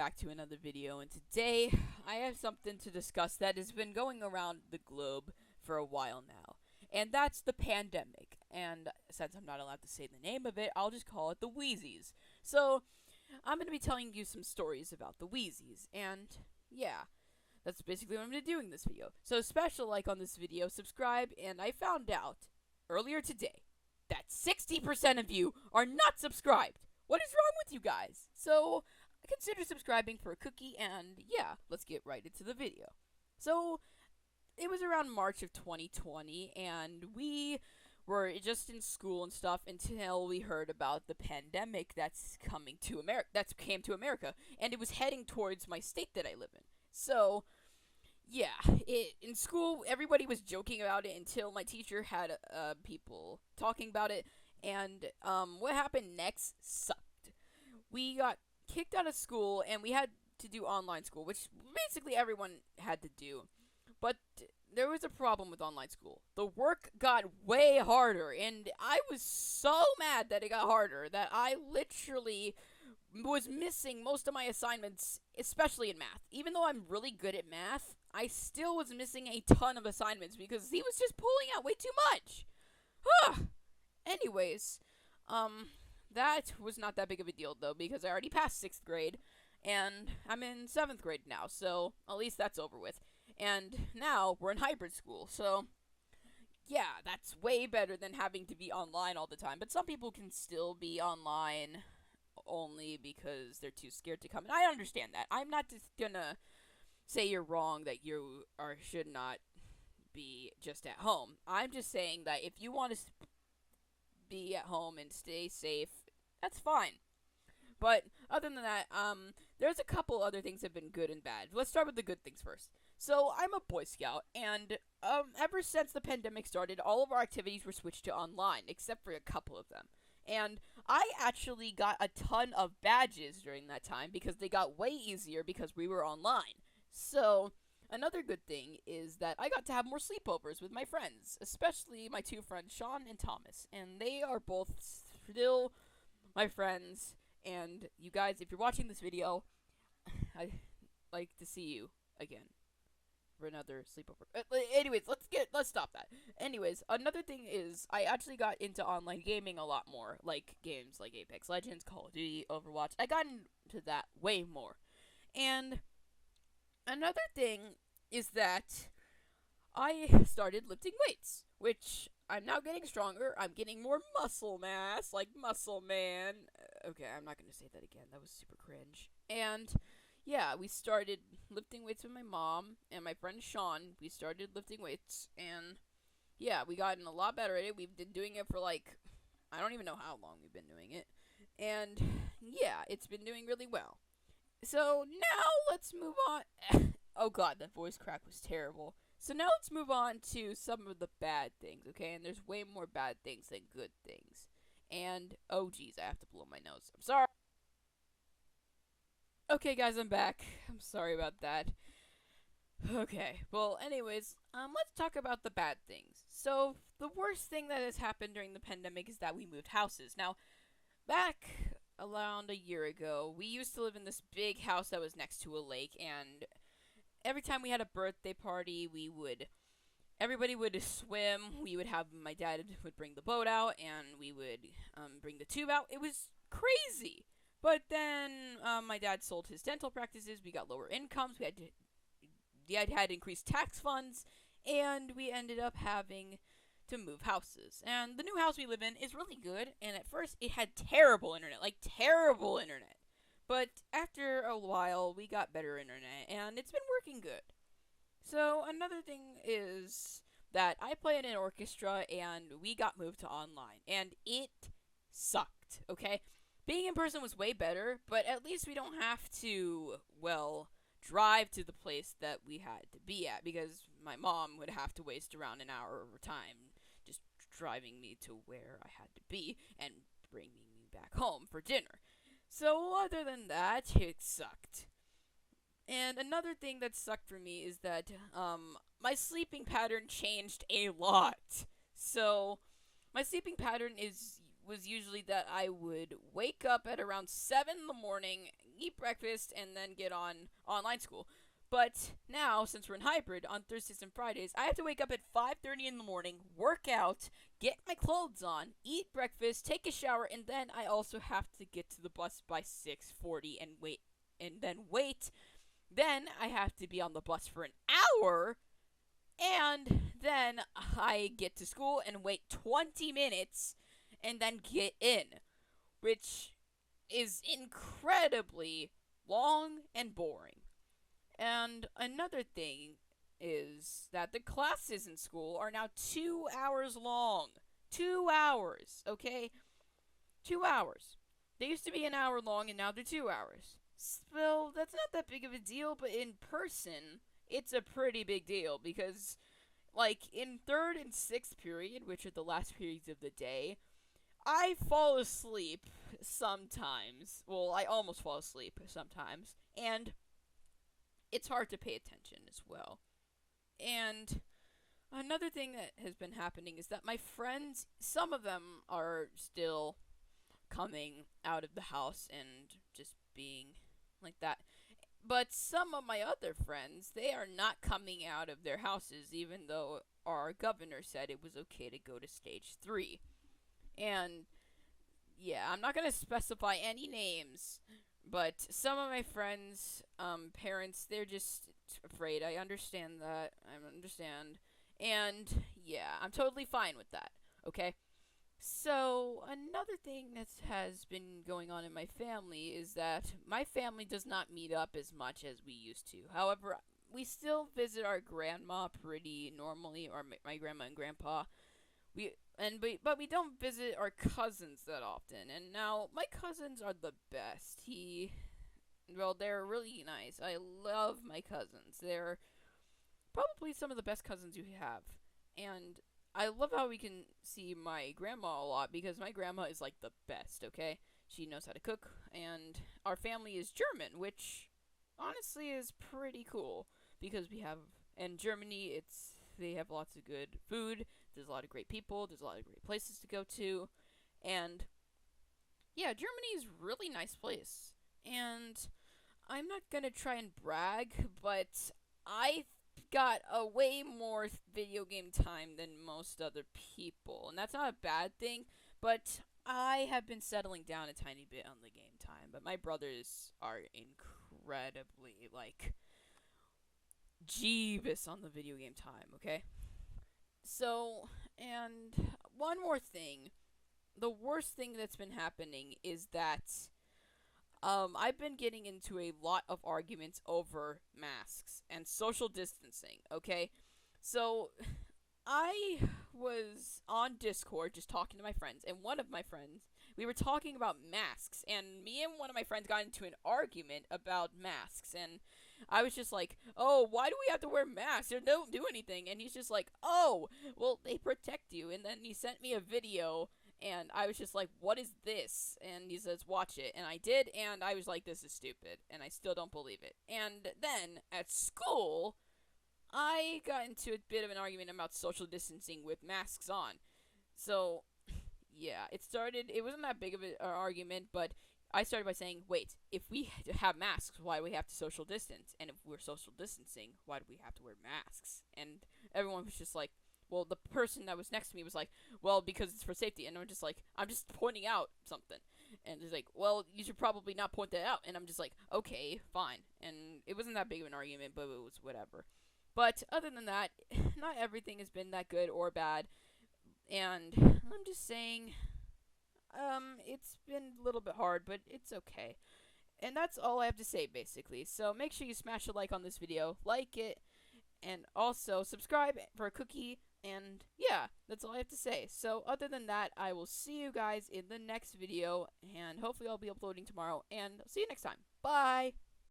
back to another video, and today I have something to discuss that has been going around the globe for a while now, and that's the pandemic. And since I'm not allowed to say the name of it, I'll just call it the Wheezies. So, I'm going to be telling you some stories about the Wheezies, and yeah, that's basically what I'm going to do in this video. So, special like on this video, subscribe, and I found out earlier today that 60% of you are not subscribed. What is wrong with you guys? So, consider subscribing for a cookie, and yeah, let's get right into the video. So, it was around March of 2020, and we were just in school and stuff until we heard about the pandemic that's coming to America, that came to America, and it was heading towards my state that I live in. So, yeah, in school, everybody was joking about it until my teacher had people talking about it, and what happened next sucked. We got kicked out of school, and we had to do online school, which basically everyone had to do. But there was a problem with online school. The work got way harder, and I was so mad that it got harder that I literally was missing most of my assignments, especially in math. Even though I'm really good at math, I still was missing a ton of assignments because he was just pulling out way too much. Anyways, that was not that big of a deal, though, because I already passed 6th grade, and I'm in 7th grade now, so at least that's over with. And now we're in hybrid school, so yeah, that's way better than having to be online all the time. But some people can still be online only because they're too scared to come. And I understand that. I'm not just gonna say you're wrong that you should not be just at home. I'm just saying that if you want to be at home and stay safe, that's fine. But other than that, there's a couple other things that have been good and bad. Let's start with the good things first. So, I'm a Boy Scout, and ever since the pandemic started, all of our activities were switched to online, except for a couple of them. And I actually got a ton of badges during that time because they got way easier because we were online. So, another good thing is that I got to have more sleepovers with my friends, especially my two friends, Sean and Thomas. And they are both still my friends. And you guys, if you're watching this video, I'd like to see you again for another sleepover. Anyways, let's stop that. Anyways, another thing is I actually got into online gaming a lot more, like games like Apex Legends, Call of Duty, Overwatch. I got into that way more. And another thing is that I started lifting weights, which I'm now getting stronger. I'm getting more muscle mass, like Muscle Man. Okay, I'm not going to say that again. That was super cringe. And yeah, we started lifting weights with my mom and my friend Sean. We started lifting weights, and yeah, we gotten a lot better at it. We've been doing it for I don't even know how long we've been doing it. And yeah, it's been doing really well. So now let's move on. Oh god, that voice crack was terrible. So now let's move on to some of the bad things, okay? And there's way more bad things than good things. And, oh geez, I have to blow my nose. I'm sorry. Okay, guys, I'm back. I'm sorry about that. Okay, well, anyways, let's talk about the bad things. So, the worst thing that has happened during the pandemic is that we moved houses. Now, back around a year ago, we used to live in this big house that was next to a lake, and every time we had a birthday party, everybody would swim. My dad would bring the boat out, and we would bring the tube out. It was crazy. But then my dad sold his dental practices. We got lower incomes. We had increased tax funds, and we ended up having to move houses. And the new house we live in is really good. And at first, it had terrible internet, like terrible internet. But after a while, we got better internet, and it's been working good. So another thing is that I play in an orchestra, and we got moved to online, and it sucked, okay? Being in person was way better, but at least we don't have to, drive to the place that we had to be at, because my mom would have to waste around an hour of her time just driving me to where I had to be and bringing me back home for dinner. So other than that, it sucked. And another thing that sucked for me is that my sleeping pattern changed a lot. So my sleeping pattern was usually that I would wake up at around 7 in the morning, eat breakfast, and then get on online school. But now, since we're in hybrid, on Thursdays and Fridays, I have to wake up at 5:30 in the morning, work out, get my clothes on, eat breakfast, take a shower, and then I also have to get to the bus by 6:40 and wait, and then wait. Then I have to be on the bus for an hour, and then I get to school and wait 20 minutes and then get in, which is incredibly long and boring. And another thing is that the classes in school are now 2 hours long. 2 hours, okay? 2 hours. They used to be an hour long and now they're 2 hours. Well, that's not that big of a deal, but in person, it's a pretty big deal because, like, in third and sixth period, which are the last periods of the day, I fall asleep sometimes. Well, I almost fall asleep sometimes. And it's hard to pay attention as well. And another thing that has been happening is that my friends, some of them are still coming out of the house and just being like that. But some of my other friends, they are not coming out of their houses, even though our governor said it was okay to go to stage 3. And yeah, I'm not going to specify any names, but some of my friends' parents, they're just afraid. I understand that. I understand. And yeah, I'm totally fine with that. Okay? So, another thing that has been going on in my family is that my family does not meet up as much as we used to. However, we still visit our grandma pretty normally, or my grandma and grandpa. But we don't visit our cousins that often. And now my cousins are the best. They're really nice. I love my cousins. They're probably some of the best cousins you have. And I love how we can see my grandma a lot because my grandma is like the best, okay? She knows how to cook, and our family is German, which honestly is pretty cool because in Germany, they have lots of good food, there's a lot of great people, there's a lot of great places to go to, and yeah, Germany is a really nice place. And I'm not gonna try and brag, but I got a way more video game time than most other people. And that's not a bad thing, but I have been settling down a tiny bit on the game time. But my brothers are incredibly, like, Jeebus on the video game time, okay? So, and one more thing. The worst thing that's been happening is that I've been getting into a lot of arguments over masks and social distancing, okay? So, I was on Discord just talking to my friends, and one of my friends, we were talking about masks, and me and one of my friends got into an argument about masks, and I was just like, oh, why do we have to wear masks? They don't do anything. And he's just like, oh, well, they protect you. And then he sent me a video, and I was just like, what is this? And he says, watch it. And I did, and I was like, this is stupid. And I still don't believe it. And then, at school, I got into a bit of an argument about social distancing with masks on. So, yeah, it wasn't that big of an argument, but I started by saying, wait, if we have masks, why do we have to social distance? And if we're social distancing, why do we have to wear masks? And everyone was just like, well, the person that was next to me was like, well, because it's for safety. And I'm just like, I'm just pointing out something. And he's like, well, you should probably not point that out. And I'm just like, okay, fine. And it wasn't that big of an argument, but it was whatever. But other than that, not everything has been that good or bad. And I'm just saying, it's been a little bit hard, but it's okay. And that's all I have to say, basically. So make sure you smash a like on this video, like it, and also subscribe for a cookie. And yeah, that's all I have to say. So other than that, I will see you guys in the next video, and hopefully I'll be uploading tomorrow. And see you next time. Bye!